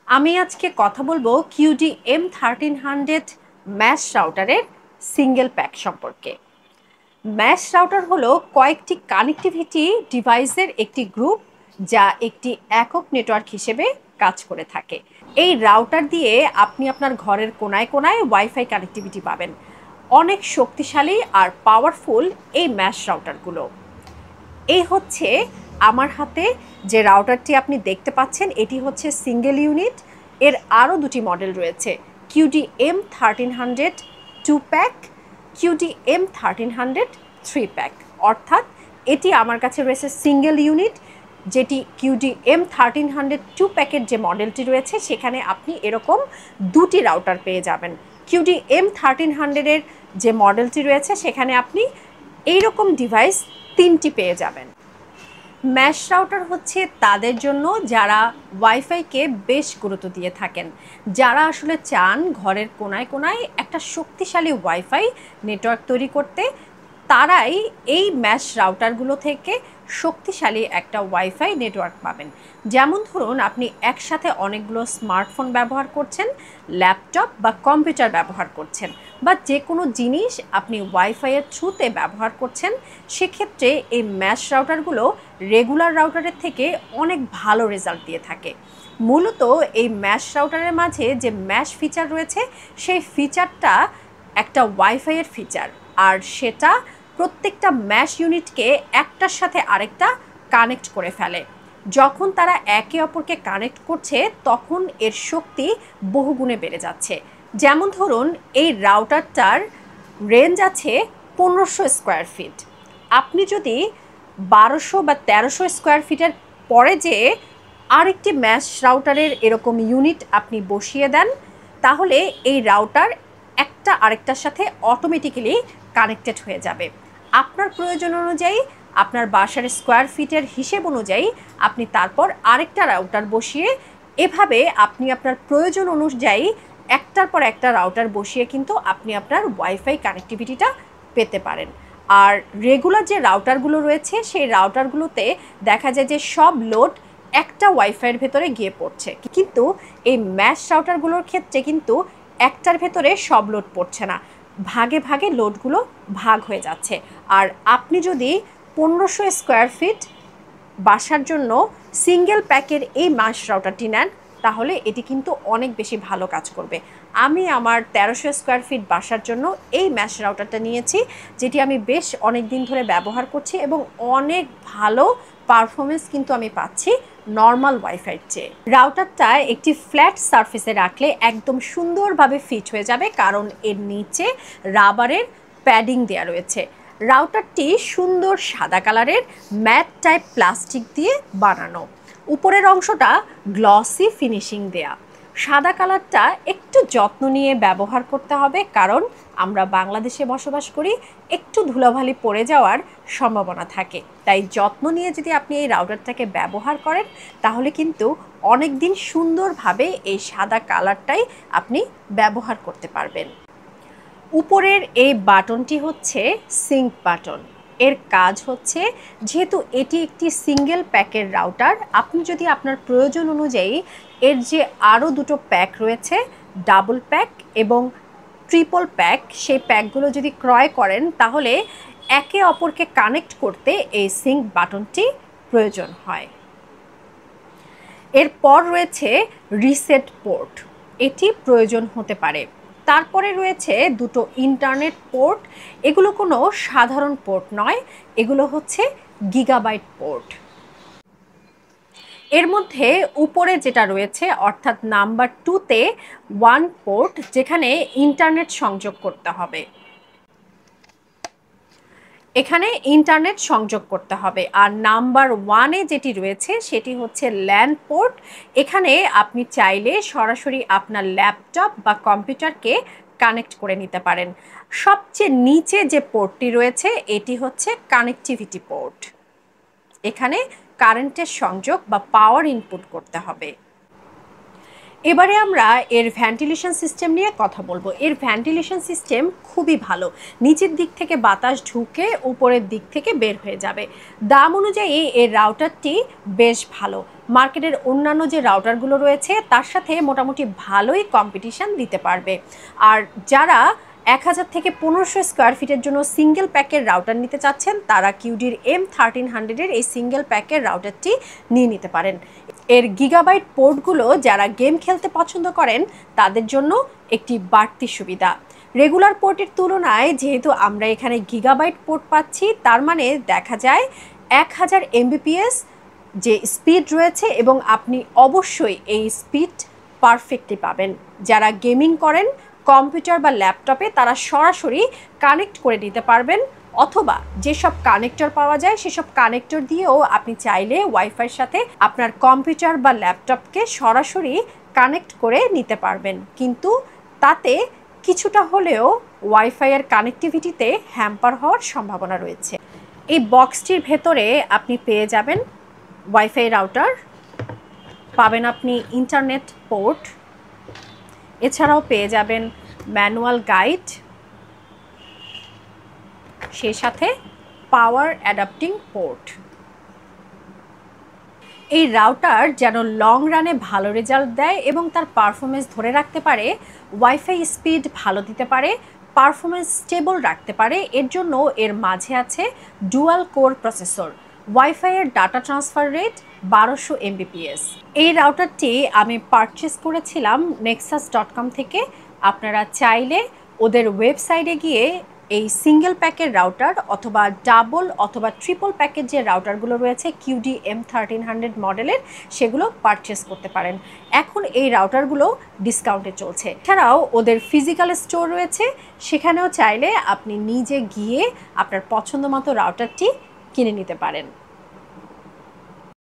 আমি আজকে কথা বলবো কিউডি M1300 ম্যাশ রাউটারের সিঙ্গেল প্যাক সম্পর্কে। ম্যাশ রাউটার হলো কয়েকটি কানেক্টিভিটি ডিভাইসের একটি গ্রুপ যা একটি একক নেটওয়ার্ক হিসেবে কাজ করে থাকে। এই রাউটার দিয়ে আপনি আপনার ঘরের কোনায় কোনায় ওয়াইফাই কানেক্টিভিটি পাবেন। অনেক শক্তিশালী আর পাওয়ারফুল এই ম্যাশ রাউটারগুলো। এই হচ্ছে আমার হাতে যে রাউটারটি আপনি দেখতে পাচ্ছেন, এটি হচ্ছে সিঙ্গেল ইউনিট। এর আরও দুটি মডেল রয়েছে, QD M1300 2 pack, QD M1300 3 pack. অর্থাৎ এটি আমার কাছে রয়েছে সিঙ্গেল ইউনিট, যেটি কিউডি M1300 2 প্যাকের যে মডেলটি রয়েছে সেখানে আপনি এরকম দুটি রাউটার পেয়ে যাবেন। কিউডি M1300-এর যে মডেলটি রয়েছে সেখানে আপনি এইরকম ডিভাইস 3টি পেয়ে যাবেন। ম্যাশ রাউটার হচ্ছে তাদের জন্য যারা ওয়াইফাইকে বেশ গুরুত্ব দিয়ে থাকেন, যারা আসলে চান ঘরের কোনায় কোনায় একটা শক্তিশালী ওয়াইফাই নেটওয়ার্ক তৈরি করতে। তারাই এই ম্যাশ রাউটারগুলো থেকে শক্তিশালী একটা ওয়াইফাই নেটওয়ার্ক পাবেন। যেমন ধরুন, আপনি একসাথে অনেকগুলো স্মার্টফোন ব্যবহার করছেন, ল্যাপটপ বা কম্পিউটার ব্যবহার করছেন, বা যে কোনো জিনিস আপনি ওয়াইফাইয়ের থ্রুতে ব্যবহার করছেন, সেক্ষেত্রে এই ম্যাশ রাউটারগুলো রেগুলার রাউটারের থেকে অনেক ভালো রেজাল্ট দিয়ে থাকে। মূলত এই ম্যাশ রাউটারের মাঝে যে ম্যাশ ফিচার রয়েছে সেই ফিচারটা একটা ওয়াইফাইয়ের ফিচার, আর সেটা প্রত্যেকটা ম্যাশ ইউনিটকে একটার সাথে আরেকটা কানেক্ট করে ফেলে। যখন তারা একে অপরকে কানেক্ট করছে তখন এর শক্তি বহুগুণে বেড়ে যাচ্ছে। যেমন ধরুন, এই রাউটারটার রেঞ্জ আছে 1500 স্কোয়ার ফিট। আপনি যদি 1200 বা 1300 স্কোয়ার ফিটের পরে যে আরেকটি ম্যাশ রাউটারের এরকম ইউনিট আপনি বসিয়ে দেন, তাহলে এই রাউটার একটা আরেকটার সাথে অটোমেটিক্যালি কানেক্টেড হয়ে যাবে। আপনার প্রয়োজন অনুযায়ী, আপনার বাসার স্কোয়ার ফিটের হিসেব অনুযায়ী আপনি তারপর আরেকটা রাউটার বসিয়ে, এভাবে আপনি আপনার প্রয়োজন অনুযায়ী একটার পর একটা রাউটার বসিয়ে কিন্তু আপনি আপনার ওয়াইফাই কানেক্টিভিটিটা পেতে পারেন। আর রেগুলার যে রাউটারগুলো রয়েছে সেই রাউটারগুলোতে দেখা যায় যে সব লোড একটা ওয়াইফাইয়ের ভেতরে গিয়ে পড়ছে, কিন্তু এই ম্যাশ রাউটারগুলোর ক্ষেত্রে কিন্তু একটার ভেতরে সব লোড পড়ছে না, ভাগে ভাগে লোডগুলো ভাগ হয়ে যাচ্ছে। আর আপনি যদি 1500 স্কোয়ার ফিট বাসার জন্য সিঙ্গেল প্যাকের এই ম্যাশ রাউটারটি নেন, তাহলে এটি কিন্তু অনেক বেশি ভালো কাজ করবে। আমি আমার 1300 স্কোয়ার ফিট বাসার জন্য এই ম্যাশ রাউটারটা নিয়েছি, যেটি আমি বেশ অনেক দিন ধরে ব্যবহার করছি এবং অনেক ভালো পারফরমেন্স কিন্তু আমি পাচ্ছি নর্মাল ওয়াইফাইয়ের চেয়ে। রাউটারটা একটি ফ্ল্যাট সারফেসে রাখলে একদম সুন্দরভাবে ফিট হয়ে যাবে, কারণ এর নিচে রাবারের প্যাডিং দেওয়া রয়েছে। রাউটারটি সুন্দর সাদা কালারের ম্যাট টাইপ প্লাস্টিক দিয়ে বানানো, উপরের অংশটা গ্লসি ফিনিশিং দেয়া। সাদা কালারটা একটু যত্ন নিয়ে ব্যবহার করতে হবে, কারণ আমরা বাংলাদেশে বসবাস করি, একটু ধুলাবালি পড়ে যাওয়ার সম্ভাবনা থাকে। তাই যত্ন নিয়ে যদি আপনি এই রাউটারটাকে ব্যবহার করেন, তাহলে কিন্তু অনেক দিন সুন্দরভাবে এই সাদা কালারটাই আপনি ব্যবহার করতে পারবেন। উপরের এই বাটনটি হচ্ছে সিঙ্ক বাটন। এর কাজ হচ্ছে, যেহেতু এটি একটি সিঙ্গেল প্যাকের রাউটার, আপনি যদি আপনার প্রয়োজন অনুযায়ী এর যে আরও দুটো প্যাক রয়েছে, ডাবল প্যাক এবং ট্রিপল প্যাক, সেই প্যাকগুলো যদি ক্রয় করেন, তাহলে একে অপরকে কানেক্ট করতে এই সিঙ্ক বাটনটি প্রয়োজন হয়। এরপর রয়েছে রিসেট পোর্ট, এটি প্রয়োজন হতে পারে। তারপরে রয়েছে দুটো ইন্টারনেট পোর্ট। এগুলো কোনো সাধারণ পোর্ট নয়, এগুলো হচ্ছে গিগাবাইট পোর্ট। এর মধ্যে উপরে যেটা রয়েছে, অর্থাৎ নাম্বার 2-তে 1 পোর্ট, যেখানে ইন্টারনেট সংযোগ করতে হবে। এখানে ইন্টারনেট সংযোগ করতে হবে। আর নাম্বার 1-এ যেটি রয়েছে সেটি হচ্ছে ল্যান পোর্ট। এখানে আপনি চাইলে সরাসরি আপনার ল্যাপটপ বা কম্পিউটারকে কানেক্ট করে নিতে পারেন। সবচেয়ে নিচে যে পোর্টটি রয়েছে এটি হচ্ছে কানেক্টিভিটি পোর্ট। এখানে কারেন্টের সংযোগ বা পাওয়ার ইনপুট করতে হবে। এবারে আমরা এর ভেন্টিলেশন সিস্টেম নিয়ে কথা বলবো। এর ভেন্টিলেশন সিস্টেম খুবই ভালো, নিচের দিক থেকে বাতাস ঢুকে উপরের দিক থেকে বের হয়ে যাবে। দাম অনুযায়ী এর রাউটারটি বেশ ভালো, মার্কেটের অন্যান্য যে রাউটারগুলো রয়েছে তার সাথে মোটামুটি ভালোই কম্পিটিশান দিতে পারবে। আর যারা 1000 থেকে 1500 স্কোয়ার ফিটের জন্য সিঙ্গেল প্যাকের রাউটার নিতে চাচ্ছেন তারা কিউডির M1300-এর এই সিঙ্গেল প্যাকের রাউটারটি নিয়ে নিতে পারেন। এর গিগাবাইট পোর্টগুলো যারা গেম খেলতে পছন্দ করেন তাদের জন্য একটি বাড়তি সুবিধা। রেগুলার পোর্টের তুলনায় যেহেতু আমরা এখানে গিগাবাইট পোর্ট পাচ্ছি, তার মানে দেখা যায় 1000 Mbps যে স্পিড রয়েছে এবং আপনি অবশ্যই এই স্পিড পারফেক্টলি পাবেন। যারা গেমিং করেন কম্পিউটার বা ল্যাপটপে তারা সরাসরি কানেক্ট করে নিতে পারবেন, অথবা যেসব কানেক্টর পাওয়া যায় সেসব কানেক্টর দিয়েও আপনি চাইলে ওয়াইফাইয়ের সাথে আপনার কম্পিউটার বা ল্যাপটপকে সরাসরি কানেক্ট করে নিতে পারবেন, কিন্তু তাতে কিছুটা হলেও ওয়াইফাইয়ের কানেক্টিভিটিতে হ্যাম্পার হওয়ার সম্ভাবনা রয়েছে। এই বক্সটির ভেতরে আপনি পেয়ে যাবেন ওয়াইফাই রাউটার, পাবেন আপনি ইন্টারনেট পোর্ট, এছাড়াও পেয়ে যাবেন ম্যানুয়াল গাইড, সেই সাথে পাওয়ার অ্যাডাপ্টিং পোর্ট। এই রাউটার যেন লং রানে ভালো রেজাল্ট দেয় এবং তার পারফরমেন্স ধরে রাখতে পারে, ওয়াইফাই স্পিড ভালো দিতে পারে, পারফরমেন্স স্টেবল রাখতে পারে, এর জন্য এর মাঝে আছে ডুয়াল কোর প্রসেসর, ওয়াইফাইয়ের ডাটা ট্রান্সফার রেট 1200 Mbps। এই রাউটারটি আমি পারচেস করেছিলাম nexus.com থেকে। আপনারা চাইলে ওদের ওয়েবসাইটে গিয়ে এই সিঙ্গেল প্যাকের রাউটার অথবা ডাবল অথবা ট্রিপল প্যাকের যে রাউটারগুলো রয়েছে কিউডি M1300 মডেলের, সেগুলো পারচেস করতে পারেন। এখন এই রাউটারগুলো ডিসকাউন্টে চলছে। এছাড়াও ওদের ফিজিক্যাল স্টোর রয়েছে, সেখানেও চাইলে আপনি নিজে গিয়ে আপনার পছন্দ মতো রাউটারটি কিনে নিতে পারেন।